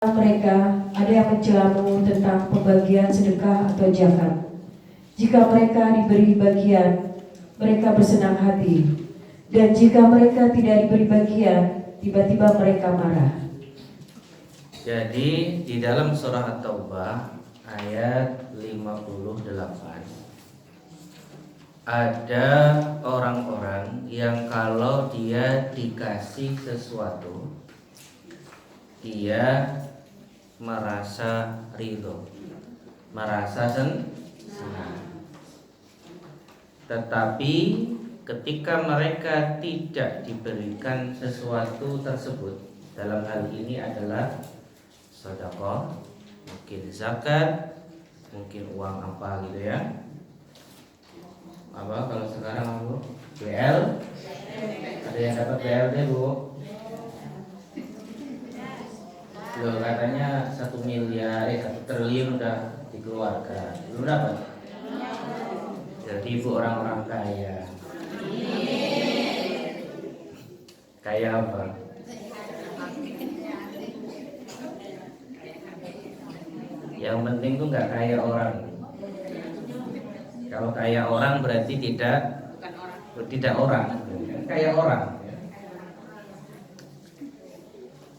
mereka ada yang mencelamu tentang pembagian sedekah atau zakat. Jika mereka diberi bagian, mereka bersenang hati, dan jika mereka tidak diberi bagian, tiba-tiba mereka marah. Jadi di dalam surah At-Taubah ayat 58 ada orang-orang yang kalau dia dikasih sesuatu dia merasa ridho, merasa senang. Tetapi ketika mereka tidak diberikan sesuatu tersebut, dalam hal ini adalah sedekah, mungkin zakat, mungkin uang apa gitu ya. Apa kalau sekarang Bu? BL? Ada yang dapat BLT Bu? Loh, katanya 1 miliar, 1 triliun udah dikeluarkan. Belum dapat? Jadi ibu orang-orang kaya. Kaya apa? Yang penting tuh nggak kaya orang. Kalau kaya orang berarti tidak orang, kaya orang.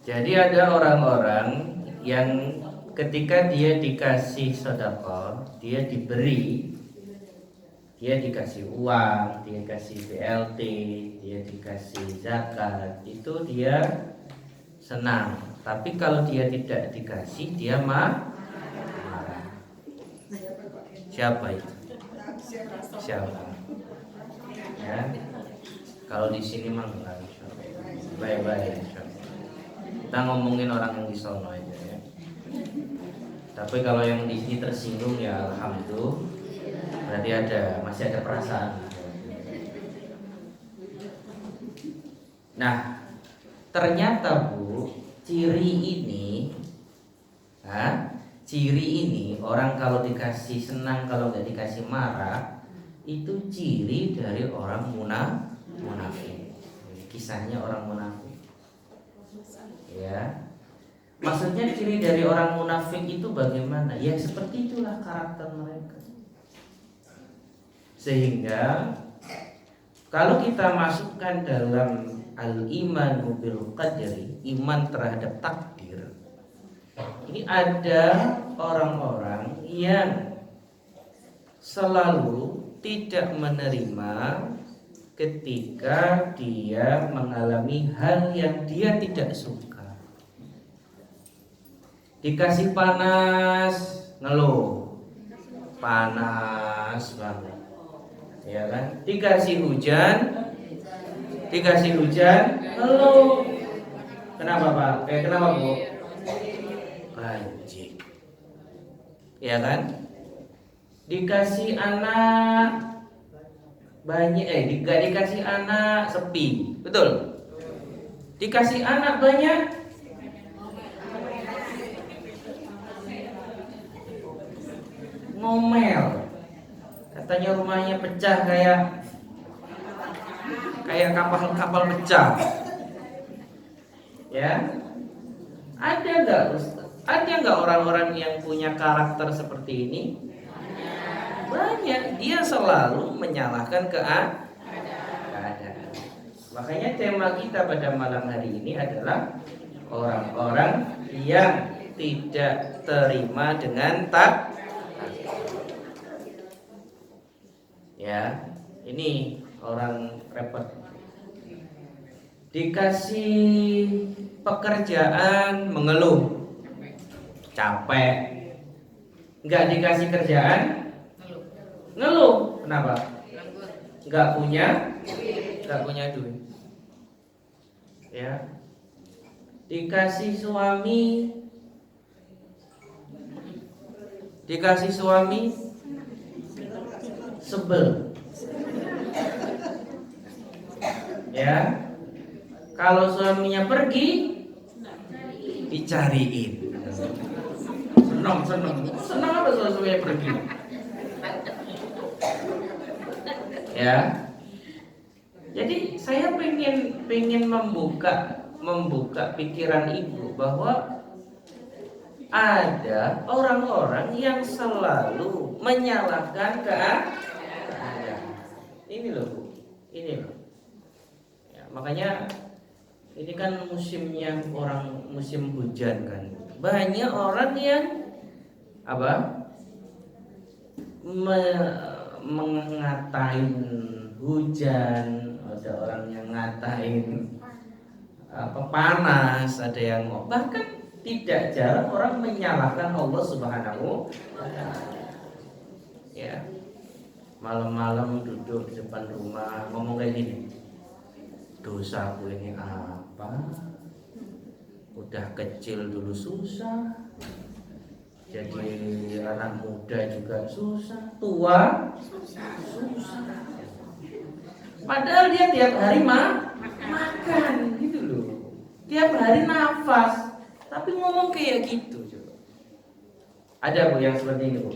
Jadi ada orang-orang yang ketika dia dikasih sedekah, dia diberi, dia dikasih uang, dia dikasih BLT, dia dikasih zakat, itu dia senang. Tapi kalau dia tidak dikasih, dia marah. Siapa itu? Siapa? Ya. Kalau di sini mah enggak. Baik-baik. Kita ngomongin orang yang di sono aja ya. Tapi kalau yang di sini tersinggung ya alhamdulillah, berarti masih ada perasaan. Nah, ternyata Bu, ciri ini orang kalau dikasih senang, kalau nggak dikasih marah, itu ciri dari orang munafik. Kisahnya orang munafik. Ya, maksudnya ciri dari orang munafik itu bagaimana? Ya seperti itulah karakter mereka. Sehingga kalau kita masukkan dalam al-iman bil qadri, iman terhadap takdir, ini ada orang-orang yang selalu tidak menerima ketika dia mengalami hal yang dia tidak suka. Dikasih panas, ngeluh, panas banget, ya kan? Dikasih hujan, ngeluh. Kenapa Pak? Kenapa Bu? Banjir, ya kan? Dikasih anak banyak, dikasih anak sepi, betul? Dikasih anak banyak, ngomel, katanya rumahnya pecah kayak kapal pecah. Ya, ada nggak orang-orang yang punya karakter seperti ini? Banyak. Dia selalu menyalahkan keadaan. Makanya tema kita pada malam hari ini adalah orang-orang yang tidak terima dengan ya, ini orang repot. Dikasih pekerjaan mengeluh, capek. Nggak dikasih kerjaan ngeluh. Kenapa? Nggak punya duit. Ya. Dikasih suami sebel. Ya. Kalau suaminya pergi, dicariin. Senang apa kalau suaminya pergi? Ya. Jadi saya pengen membuka pikiran ibu bahwa ada orang-orang yang selalu menyalahkan keadaan. Ini loh Bu, ini loh. Ya, makanya ini kan musimnya musim hujan kan. Banyak orang yang mengatain hujan, ada orang yang ngatain panas, ada yang bahkan tidak jarang orang menyalahkan Allah Subhanahu wa Ta'ala. Ya. Malam-malam duduk di depan rumah ngomong kayak gini. Dosaku ini apa? Udah kecil dulu susah. Jadi anak muda juga susah, tua susah. Padahal dia tiap hari makan gitu loh. Tiap hari nafas. Tapi ngomong kayak gitu coba. Ada Bu yang seperti ini Bu?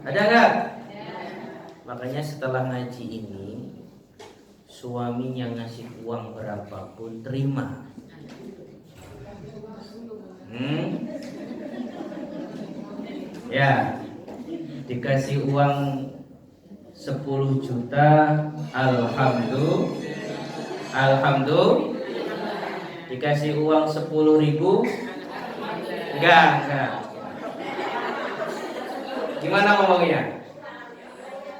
Ada nggak? Makanya setelah ngaji ini, suaminya ngasih uang berapapun terima. Ya, dikasih uang 10 juta, alhamdulillah. Dikasih uang 10.000, enggak. Gimana ngomongnya?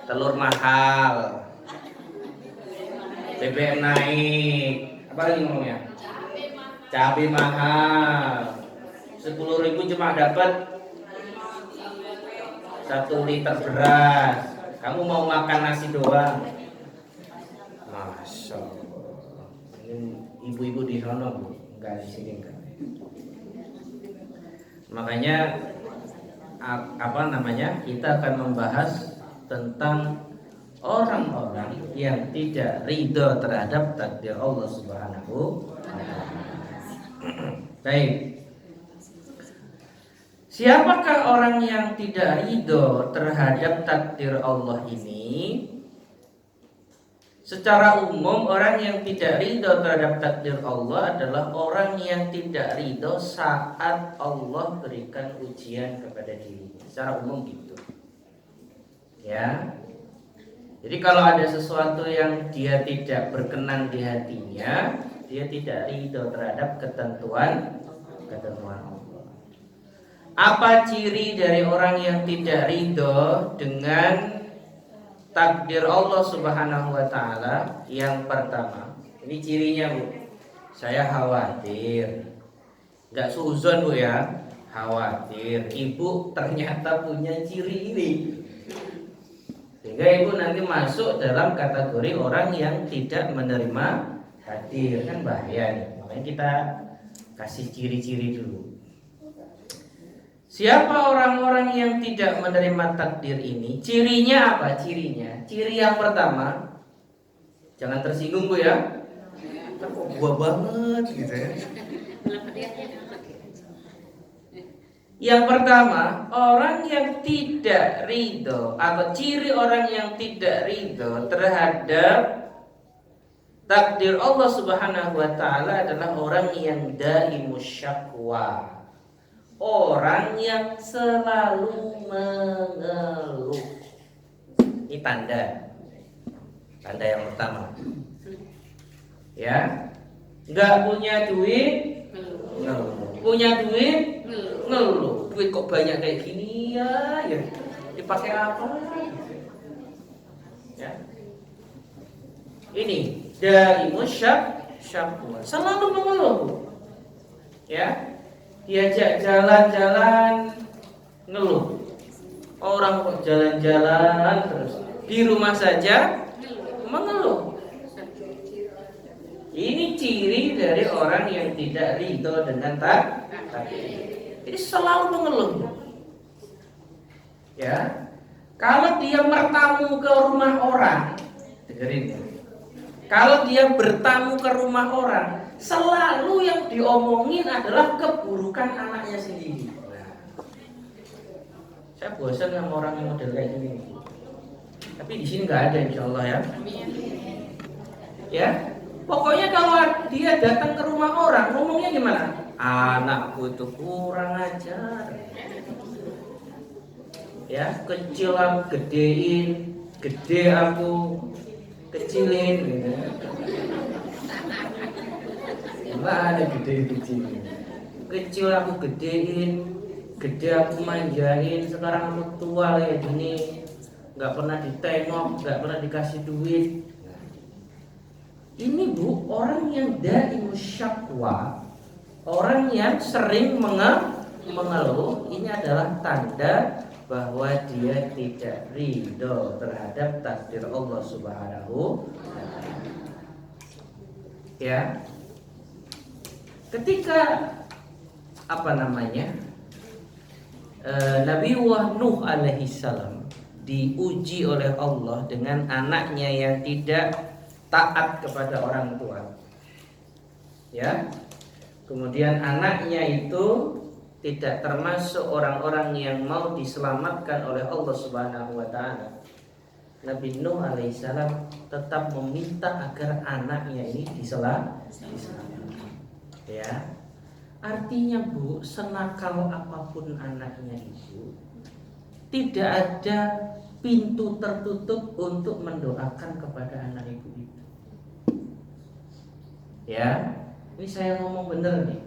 Telur mahal, BBM naik, apa lagi ngomongnya? Cabai mahal. 10.000 cuma dapat 1 liter beras. Kamu mau makan nasi doang. Masya Allah. Ibu-ibu di sana Bu, enggak di sini enggak. Makanya kita akan membahas tentang orang-orang yang tidak ridho terhadap takdir Allah Subhanahu wa Ta'ala. Baik. Siapakah orang yang tidak ridho terhadap takdir Allah ini? Secara umum orang yang tidak ridho terhadap takdir Allah adalah orang yang tidak ridho saat Allah berikan ujian kepada dirinya. Secara umum gitu. Ya. Jadi kalau ada sesuatu yang dia tidak berkenan di hatinya, dia tidak ridho terhadap ketentuan Allah. Apa ciri dari orang yang tidak ridho dengan takdir Allah Subhanahu wa Ta'ala? Yang pertama, ini cirinya Bu. Saya khawatir, nggak suzon Bu ya, khawatir ibu ternyata punya ciri ini, sehingga ibu nanti masuk dalam kategori orang yang tidak menerima takdir. Kan bahaya nih. Makanya kita kasih ciri-ciri dulu. Siapa orang-orang yang tidak menerima takdir ini? Cirinya apa? Ciri yang pertama, jangan tersinggung Bu ya. Kok gua banget gitu ya. Yang pertama, orang yang tidak ridho, atau ciri orang yang tidak ridho terhadap takdir Allah Subhanahu wa Ta'ala adalah orang yang daimus syakwa. Orang yang selalu mengeluh. Ini tanda yang pertama. Ya, nggak punya duit, ngeluh. Punya duit, ngeluh. Duit kok banyak kayak gini ya dipakai apa? Ya, ini daimus syakwa, selalu mengeluh. Ya. Diajak jalan-jalan ngeluh. Orang kok jalan-jalan terus, di rumah saja mengeluh. Ini ciri dari orang yang tidak ridho dengan takdir. Jadi selalu mengeluh. Ya. Kalau dia bertamu ke rumah orang, dengerin. Kalau dia bertamu ke rumah orang, selalu yang diomongin adalah keburukan anaknya sendiri. Saya bosan sama orang yang model kayak gini. Tapi di sini nggak ada, insya Allah ya. Ya, pokoknya kalau dia datang ke rumah orang, ngomongnya gimana? Anakku itu kurang ajar. Ya, kecil aku gedein, gede aku kecilin gitu. Enggak ada gede kecil. Kecil aku gedein, gede aku manjain. Sekarang aku tua kayak gini, nggak pernah ditengok, nggak pernah dikasih duit. Ini bu, orang yang daimus syakwa, orang yang sering mengeluh, ini adalah tanda bahwa dia tidak ridho terhadap takdir Allah Subhanahu wa ta'ala. Ya. Ketika Nabi Nuh alaihi salam diuji oleh Allah dengan anaknya yang tidak taat kepada orang tua. Ya. Kemudian anaknya itu tidak termasuk orang-orang yang mau diselamatkan oleh Allah Subhanahu wa ta'ala. Nabi Nuh alaihissalam tetap meminta agar anaknya ini diselamatkan. Ya. Artinya bu, senakal apapun anaknya itu, tidak ada pintu tertutup untuk mendoakan kepada anak ibu itu. Ya. Ini saya ngomong bener nih.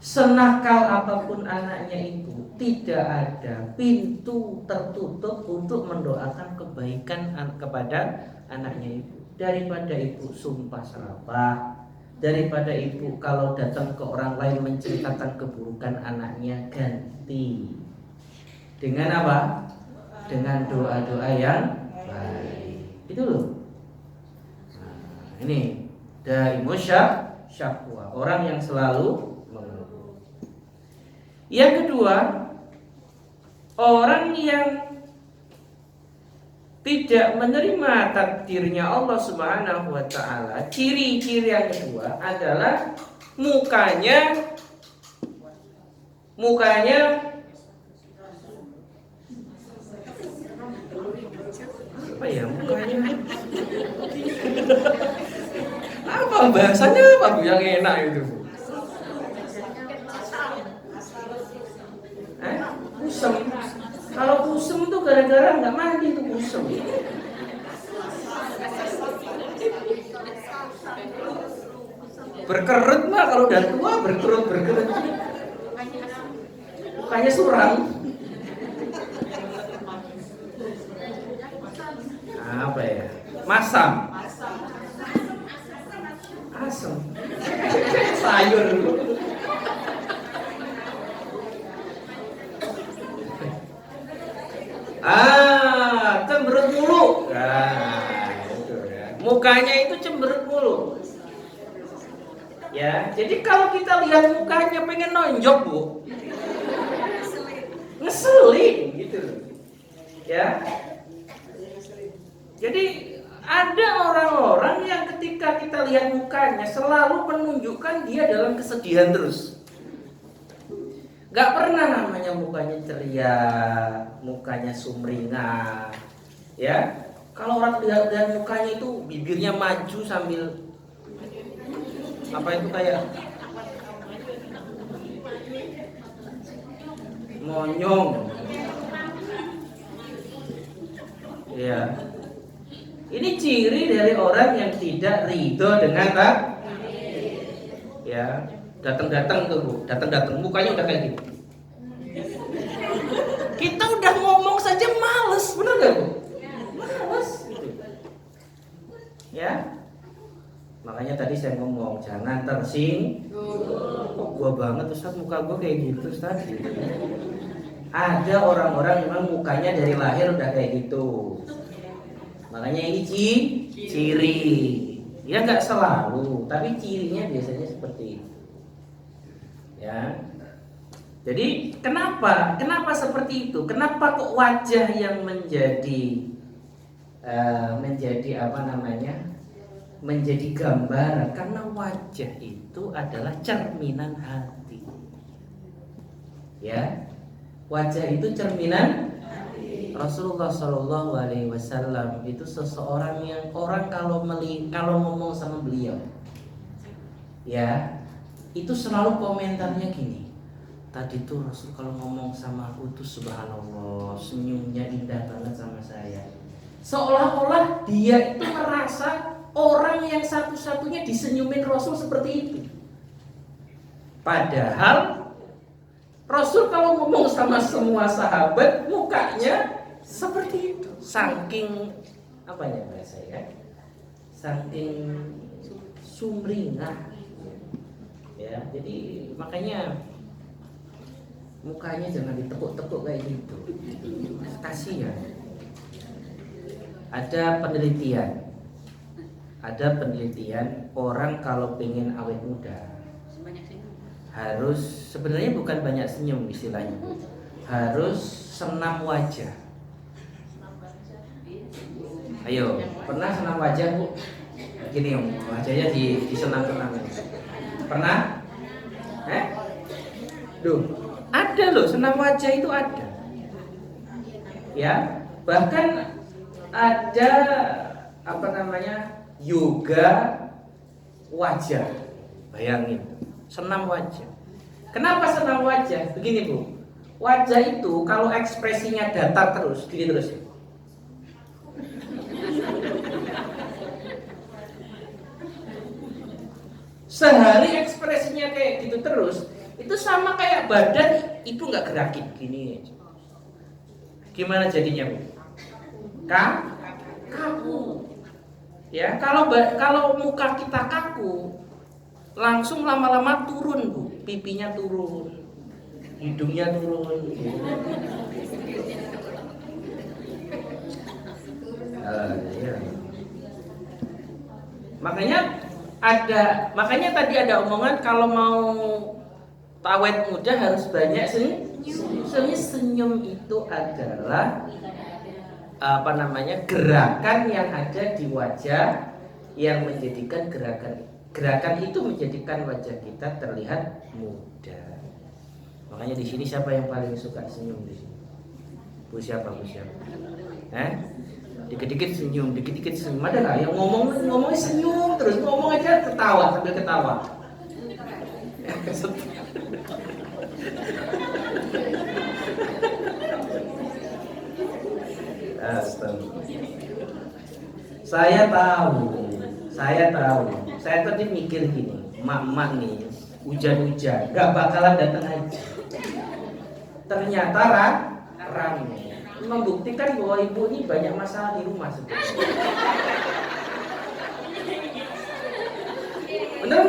Senakal apapun anaknya itu, tidak ada pintu tertutup untuk mendoakan kebaikan kepada anaknya ibu. Daripada ibu sumpah serapah, daripada ibu kalau datang ke orang lain menceritakan keburukan anaknya, ganti dengan apa? Dengan doa-doa yang baik. Itu loh. Nah, ini daimus syakwa, orang yang selalu. Yang kedua, orang yang tidak menerima takdirnya Allah Subhanahu wa ta'ala, ciri-ciri yang kedua adalah mukanya apa ya, mukanya apa bahasanya apa Bu yang enak itu Bu? Kusem. Kalau kusem tuh gara-gara nggak mandi tuh kusem. Berkerut mah kalau udah tua berkerut. Mukanya suram. Apa ya? Masam. Asam. Sayur. Cemberut mulu. Nah, itu ya. Mukanya itu cemberut mulu. Ya, jadi kalau kita lihat mukanya pengen nonjok, Bu. Ngeselin gitu. Ya. Jadi ada orang-orang yang ketika kita lihat mukanya selalu menunjukkan dia dalam kesedihan terus. Gak pernah namanya mukanya ceria, mukanya sumringah, ya. Kalau orang lihat mukanya itu bibirnya maju sambil apa itu kayak monyong, ya. Ini ciri dari orang yang tidak ridho dengan takdir, ya. Datang tuh Bu, datang mukanya udah kayak gitu. Kita udah ngomong saja males, benar gak Bu? Males gitu. Ya. Makanya tadi saya ngomong jangan tersinggung. Kok gua banget Ustaz, muka gua kayak gitu Ustaz. Ada orang-orang memang mukanya dari lahir udah kayak gitu. Makanya ini ciri. Ya nggak selalu, tapi cirinya biasanya seperti itu. Ya. Jadi kenapa seperti itu? Kenapa kok wajah yang menjadi menjadi gambaran? Karena wajah itu adalah cerminan hati. Ya. Wajah itu cerminan hati. Rasulullah Shallallahu alaihi wasallam itu seseorang yang orang kalau ngomong sama beliau, ya, itu selalu komentarnya gini, tadi tuh Rasul kalau ngomong sama aku tuh subhanallah, senyumnya indah banget sama saya. Seolah-olah dia itu merasa orang yang satu-satunya disenyumin Rasul seperti itu. Padahal Rasul kalau ngomong sama semua sahabat mukanya seperti itu. Saking apa ya bahasa ya? Saking sumringah. Ya, jadi makanya mukanya jangan ditekuk-tekuk kayak gitu. Kasihan. Ada penelitian orang kalau pengen awet muda harus, sebenarnya bukan banyak senyum istilahnya, harus senam wajah. Ayo, pernah senam wajah Bu? Gini om, wajahnya disenam-senam. Pernah? Duh, ada loh senam wajah itu ada. Ya, bahkan ada apa namanya yoga wajah. Bayangin, senam wajah. Kenapa senam wajah? Begini Bu, wajah itu kalau ekspresinya datar terus, gini terus ya. Sehari ekspresinya kayak gitu terus, itu sama kayak badan itu nggak gerakin gini. Gimana jadinya Bu? Kaku. Ya, kalau muka kita kaku, langsung lama-lama turun Bu, pipinya turun, hidungnya turun. Ya. Makanya tadi ada omongan kalau mau awet muda harus banyak senyum. Senyum itu adalah apa namanya gerakan yang ada di wajah yang menjadikan gerakan itu menjadikan wajah kita terlihat muda. Makanya di sini siapa yang paling suka senyum di sini? Bu siapa? Dikit-dikit senyum. Ada nggak yang ngomongnya senyum terus, ngomong aja ketawa sambil ketawa. Saya tahu. Saya tadi mikir gini, emak-emak nih hujan-hujan nggak bakalan datang aja. Ternyata ramai. Membuktikan bahwa ibu ini banyak masalah di rumah sebetulnya. Bener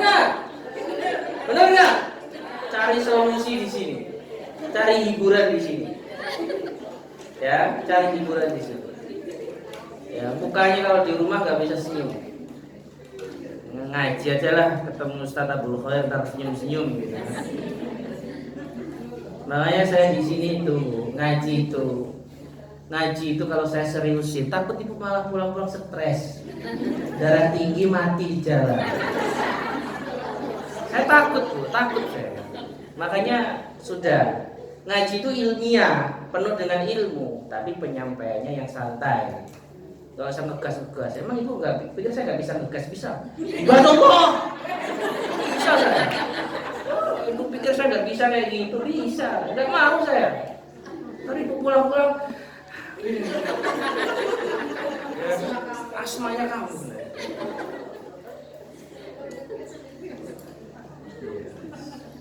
nggak? Cari solusi di sini, cari hiburan di sini. Ya, cari hiburan di sini. Ya, mukanya kalau di rumah nggak bisa senyum. Ngaji aja lah, ketemu Ustaz Abdul Khair ntar senyum-senyum gitu. Makanya saya di sini tuh ngaji itu kalau saya seriusin takut ibu malah pulang-pulang stres, darah tinggi mati di jalan. Saya takut saya. Makanya sudah ngaji itu ilmiah, penuh dengan ilmu, tapi penyampaiannya yang santai. Gak usah ngegas. Emang ibu nggak pikir saya nggak bisa ngegas? Bisa. Subhanallah. Bisa saya. Ibu pikir saya nggak bisa kayak gitu? Bisa. Nggak mau saya. Tadi ibu pulang-pulang. Asmanya kamu.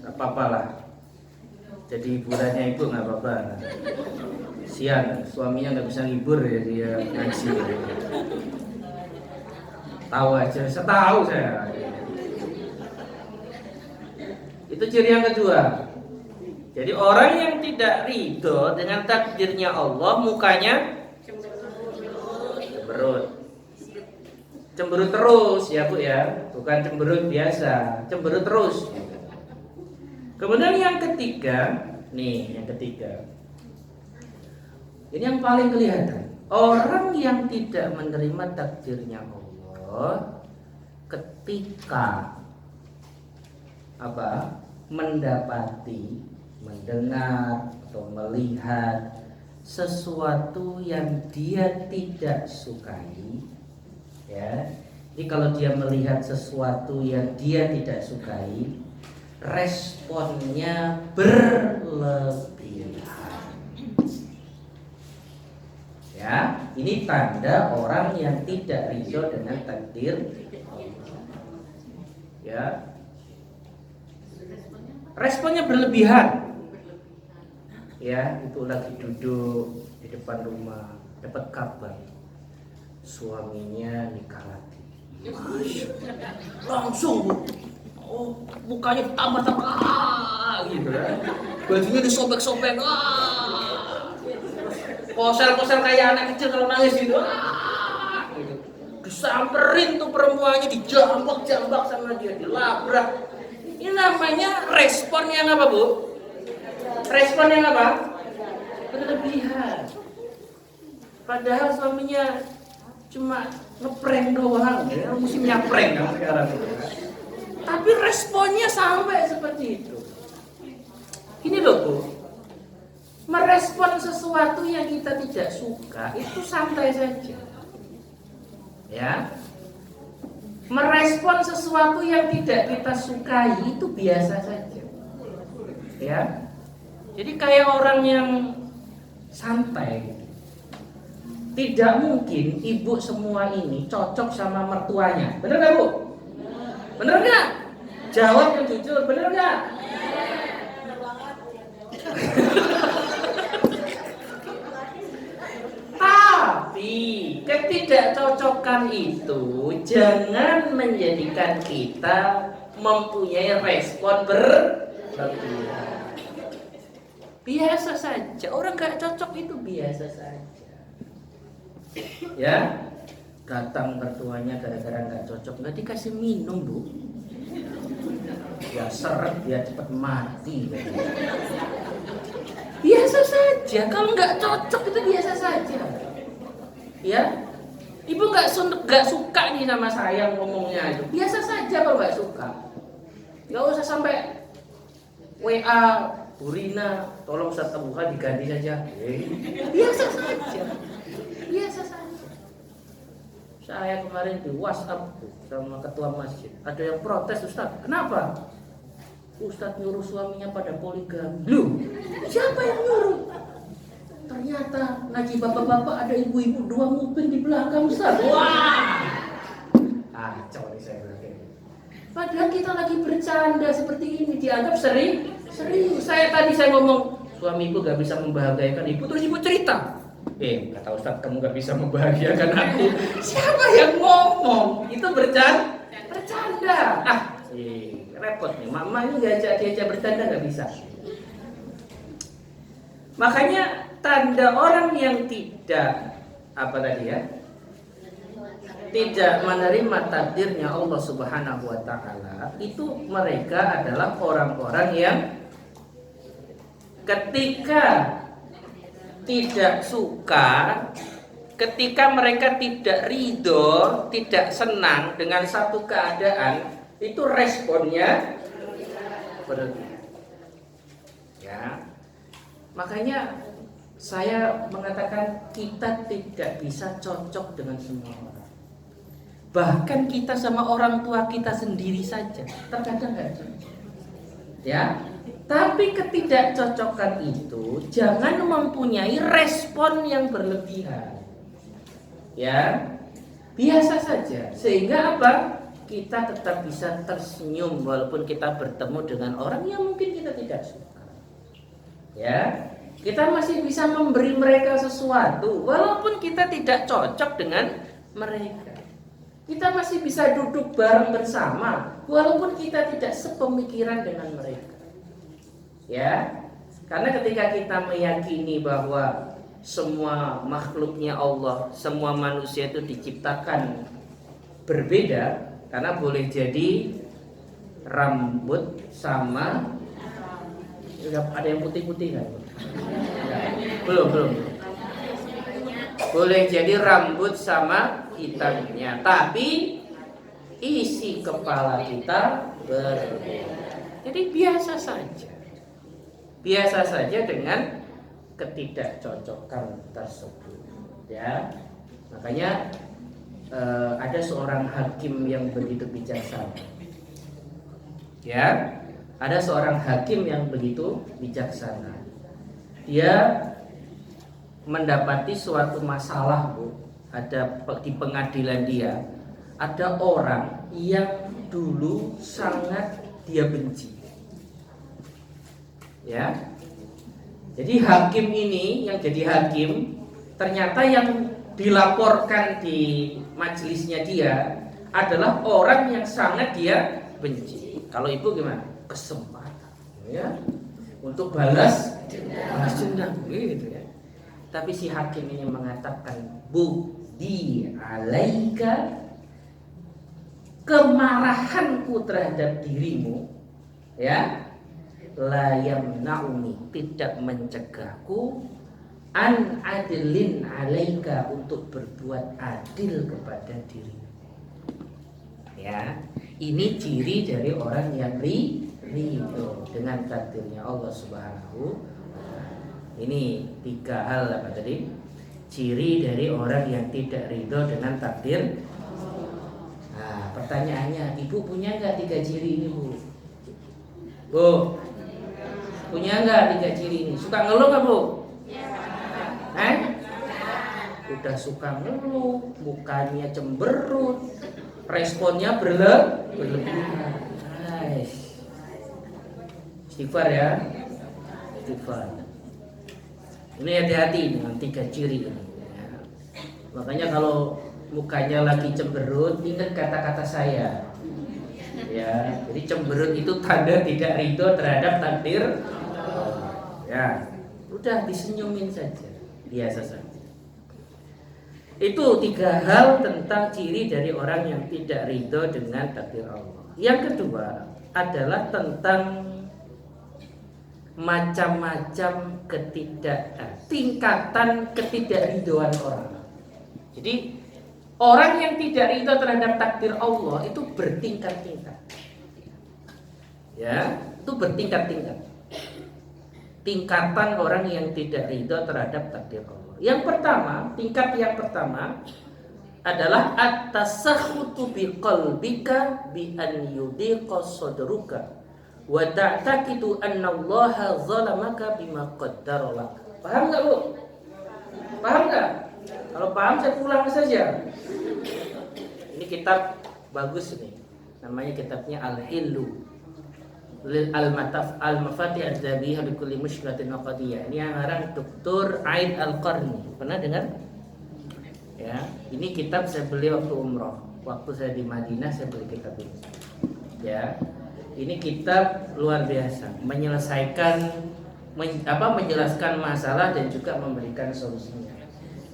Gak apa-apa lah. Jadi hiburannya ibu nggak apa-apa. Sian, suaminya nggak bisa ngibur ya dia ngaji. Tahu aja, setahu saya. Itu ciri yang kedua. Jadi orang yang tidak ridho dengan takdirnya Allah, mukanya cemberut terus ya Bu ya, bukan cemberut biasa, cemberut terus. Kemudian yang ketiga, ini yang paling kelihatan. Orang yang tidak menerima takdirnya Allah ketika mendapati, mendengar atau melihat sesuatu yang dia tidak sukai, ya. Jadi kalau dia melihat sesuatu yang dia tidak sukai, responnya berlebihan. Ya, ini tanda orang yang tidak ridho dengan takdir. Ya, responnya berlebihan. Ya, itu lagi duduk di depan rumah, dapat kabar suaminya nikah lagi. Langsung, oh, mukanya tambah gitu kan. Bajunya disobek-sobek, posel-posel kayak anak kecil kalau nangis gitu. Gitu. Disamperin tuh perempuannya, dijambak-jambak sama dia, dilabrak. Ini namanya respon yang apa, Bu? Respon yang apa? Berlebihan. Padahal suaminya cuma ngeprank doang, ya, musimnya prank kan sekarang. Tapi responnya sampai seperti itu. Ini loh, Bu. Merespon sesuatu yang kita tidak suka itu santai saja. Ya. Merespon sesuatu yang tidak kita sukai itu biasa saja. Ya. Jadi kayak orang yang santai. Tidak mungkin ibu semua ini cocok sama mertuanya. Bener gak, Bu? Bener gak? Jawab yang jujur, bener gak? Tapi ketidakcocokan itu jangan menjadikan kita mempunyai respon berlebihan. Biasa saja, orang gak cocok itu biasa saja. Ya, datang mertuanya gara-gara gak cocok, gak dikasih minum, Bu. Ya seret, dia cepat mati. Biasa saja, kalau nggak cocok itu biasa saja. Ya, ibu nggak suka nih sama saya ngomongnya itu. Biasa saja kalau nggak suka. Nggak usah sampai WA, Bu Rina, tolong Ustaz Abuha diganti saja. Biasa saja, biasa saja. Saya kemarin di WhatsApp sama ketua masjid, ada yang protes, Ustaz. Kenapa? Ustadz nyuruh suaminya pada poligami. Loh, siapa yang nyuruh? Ternyata ngaji bapak-bapak ada ibu-ibu 2 nguping di belakang, Ustaz. Wah, kacau nih saya bilang. Padahal kita lagi bercanda seperti ini dianggap serius. Saya ngomong suamiku gak bisa membahagiakan ibu, terus ibu cerita. Kata Ustadz kamu gak bisa membahagiakan aku. Siapa yang ngomong? Itu bercanda. Repot nih, mama ini diajak bercanda nggak bisa. Makanya tanda orang yang tidak tidak menerima takdirnya Allah Subhanahu Wa Taala itu mereka adalah orang-orang yang ketika tidak suka, ketika mereka tidak ridho, tidak senang dengan satu keadaan, itu responnya berlebihan. Ya. Makanya saya mengatakan kita tidak bisa cocok dengan semua orang. Bahkan kita sama orang tua kita sendiri saja terkadang nggak cocok. Ya. Tapi ketidakcocokan itu jangan mempunyai respon yang berlebihan. Ya. Biasa saja. Sehingga apa? Kita tetap bisa tersenyum walaupun kita bertemu dengan orang yang mungkin kita tidak suka. Ya, kita masih bisa memberi mereka sesuatu walaupun kita tidak cocok dengan mereka. Kita masih bisa duduk bareng bersama walaupun kita tidak sepemikiran dengan mereka. Ya, karena ketika kita meyakini bahwa semua makhluknya Allah, semua manusia itu diciptakan berbeda. Karena boleh jadi rambut sama, ada yang putih-putih kan? Belum. Boleh jadi rambut sama hitamnya, tapi isi kepala kita berbeda. Jadi biasa saja dengan ketidakcocokan tersebut. Ya, makanya ada seorang hakim yang begitu bijaksana. Ya, Ada seorang hakim yang begitu bijaksana. Dia mendapati suatu masalah, Bu. Ada di pengadilan dia, ada orang yang dulu sangat dia benci. Ya. Jadi hakim ini yang jadi hakim, ternyata yang dilaporkan di majelisnya dia adalah orang yang sangat dia benci. Kalau ibu gimana? Kesempatan, ya, untuk balas dendam, gitu ya. Tapi si hakim ini mengatakan, budi alaika, kemarahanku terhadap dirimu, ya, la yamnauni, tidak mencegahku, an adilin alaika, untuk berbuat adil kepada dirimu. Ya, ini ciri dari orang yang ridho dengan takdirnya Allah Subhanahu. Ini 3 hal apa tadi? Ciri dari orang yang tidak ridho dengan takdir. Nah, pertanyaannya, ibu punya nggak 3 ciri ini, Bu? Bu, punya nggak 3 ciri ini? Suka ngeluh nggak, Bu? Udah suka ngeluh, mukanya cemberut, responnya berlebihan. Istighfar ya, istighfar. Ini hati-hati dengan 3 ciri ini. Ya. Makanya kalau mukanya lagi cemberut, ingat kata-kata saya. Ya, jadi cemberut itu tanda tidak ridho terhadap takdir. Ya, udah disenyumin saja, biasa saja. Itu 3 hal tentang ciri dari orang yang tidak ridho dengan takdir Allah. Yang kedua adalah tentang macam-macam tingkatan ketidakridhoan orang. Jadi orang yang tidak ridho terhadap takdir Allah itu bertingkat-tingkat. Ya, itu bertingkat-tingkat. Tingkatan orang yang tidak ridho terhadap takdir Allah. Yang pertama, tingkat yang pertama adalah at-tasakhutu biqalbika bi an yudiqa sadruka wa ta'taqidu anna Allah zalamaka bima qaddara lak. Paham enggak, Bu? Paham enggak? Kalau paham saya pulang saja. Ini kitab bagus nih. Namanya kitabnya Al-Hillu lil al-Mafatih az-Zabihah bi kulli mushkilatin wa qadiyah. Ini yang ngarang Dr. Aid Al-Qarni. Pernah dengar? Ya, ini kitab saya beli waktu umroh. Waktu saya di Madinah saya beli kitab ini. Ya. Ini kitab luar biasa, menjelaskan masalah dan juga memberikan solusinya.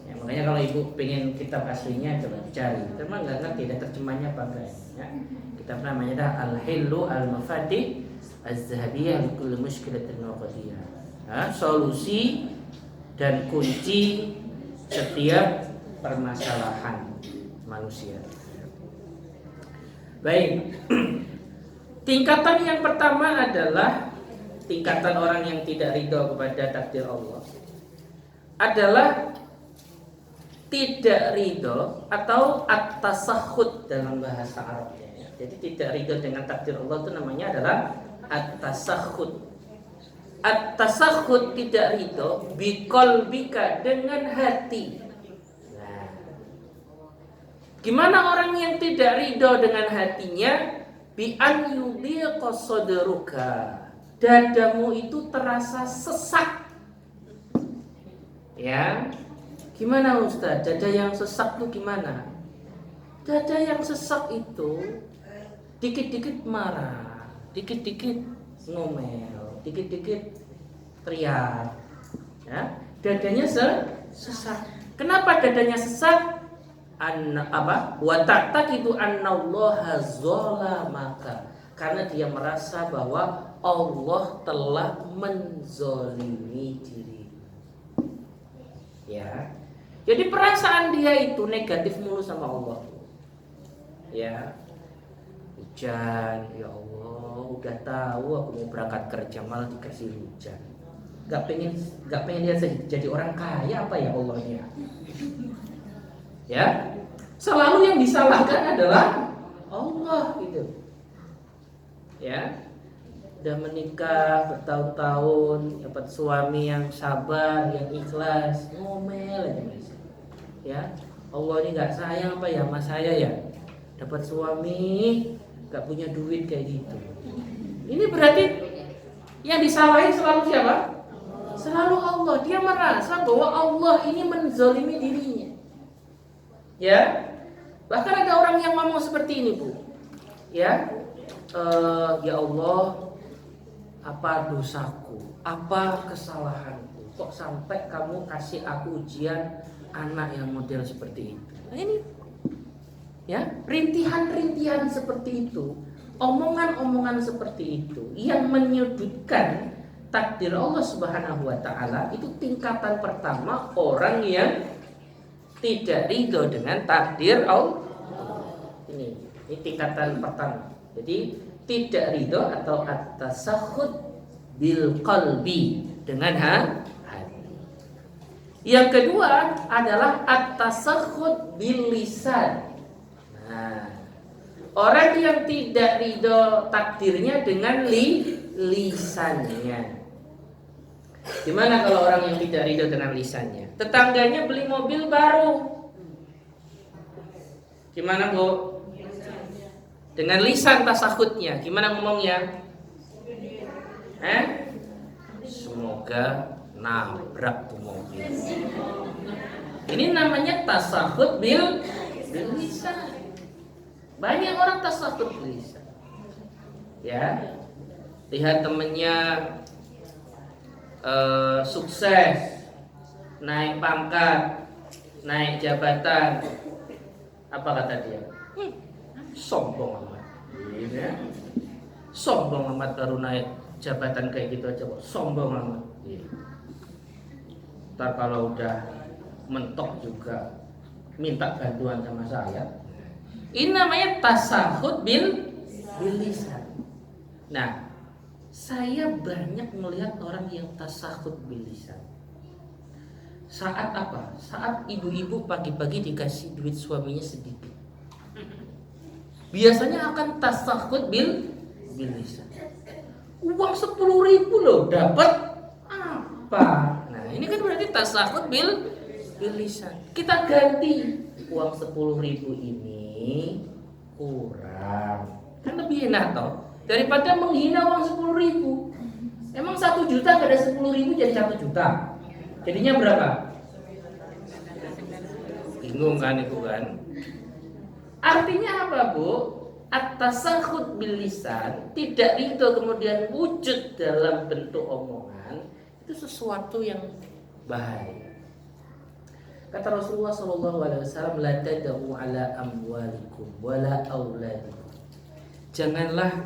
Ya, makanya kalau ibu pengen kitab aslinya coba cari. Karena nggak ngerti ada terjemahnya apa enggak. Ya. Kitab namanya adalah Al-Hillu Al-Mafatih Az-Zahabiyah li kulli mushkilatin wa qadiyah. Solusi dan kunci setiap permasalahan manusia. Baik. Tingkatan yang pertama adalah tingkatan orang yang tidak ridho kepada takdir Allah. Adalah tidak ridho atau at-tasakhut dalam bahasa Arabnya. Jadi tidak ridho dengan takdir Allah itu namanya adalah at-tasakhut. At-tasakhut tidak ridho biqalbika, dengan hati. Nah, gimana orang yang tidak ridho dengan hatinya? Bi an yudiqa sadruka, dadamu itu terasa sesak. Ya, gimana Ustaz? Dada yang sesak itu gimana? Dada yang sesak itu dikit-dikit marah, dikit-dikit ngomel, dikit-dikit teriak. Ya, dadanya sesak. Kenapa dadanya sesak? Wa ta'taqidu annallaha zalamaka, karena dia merasa bahwa Allah telah menzolimi diri. Ya. Jadi perasaan dia itu negatif mulu sama Allah. Ya. Hujan, ya Allah, udah tahu aku mau berangkat kerja malah dikasih hujan. Gak pengen dia jadi orang kaya apa ya Allahnya? Ya, selalu yang disalahkan adalah Allah gitu. Ya, udah menikah bertahun-tahun, dapat suami yang sabar, yang ikhlas, ngomel aja Mas. Ya, Allah ini nggak sayang apa ya sama saya ya? Dapat suami nggak punya duit kayak gitu. Ini berarti yang disalahin selalu siapa? Selalu Allah. Dia merasa bahwa Allah ini menzalimi dirinya. Ya, bahkan ada orang yang ngomong seperti ini, Bu. Ya, ya Allah, apa dosaku, apa kesalahanku, kok sampai kamu kasih aku ujian anak yang model seperti itu. Nah ini, ya, rintihan-rintihan seperti itu, omongan-omongan seperti itu yang menyudutkan takdir Allah Subhanahu wa taala, itu tingkatan pertama orang yang tidak ridho dengan takdir Allah. Ini tingkatan pertama. Jadi tidak ridho atau at-tasakhut bil qalbi, dengan hati. Yang kedua adalah at-tasakhut bil lisan. Nah, orang yang tidak ridho takdirnya dengan lisannya. Gimana kalau orang yang tidak ridho dengan lisannya? Tetangganya beli mobil baru. Gimana, Bu? Dengan lisan tasakhutnya, gimana ngomongnya? Semoga nabrak tuh mobil. Ini namanya tasakhut bil lisan. Banyak orang tasakhut bil lisan. Ya, lihat temennya sukses, naik pangkat, naik jabatan, apa kata dia? Sombong amat, ya. Sombong amat baru naik jabatan kayak gitu aja kok, sombong amat. Ntar kalau udah mentok juga minta bantuan sama saya. Ini namanya tasakhut bil lisan. Nah, saya banyak melihat orang yang tasakhut bil lisan. Saat apa? Saat ibu-ibu pagi-pagi dikasih duit suaminya sedikit, biasanya akan tasakhut bil lisan. Uang 10.000 loh, dapat apa? Nah, ini kan berarti tasakhut bil lisan. Kita ganti, uang 10.000 ini kurang, kan lebih enak toh daripada menghina uang 10.000. Emang 1 juta gak ada 10.000 jadi 1 juta. Jadinya berapa? Bingung kan itu kan? Artinya apa, Bu? At-tasakhut bil lisan, tidak ridho kemudian wujud dalam bentuk omongan, itu sesuatu yang bahaya. Kata Rasulullah SAW, la tad'u ala amwalikum wala auladikum. Janganlah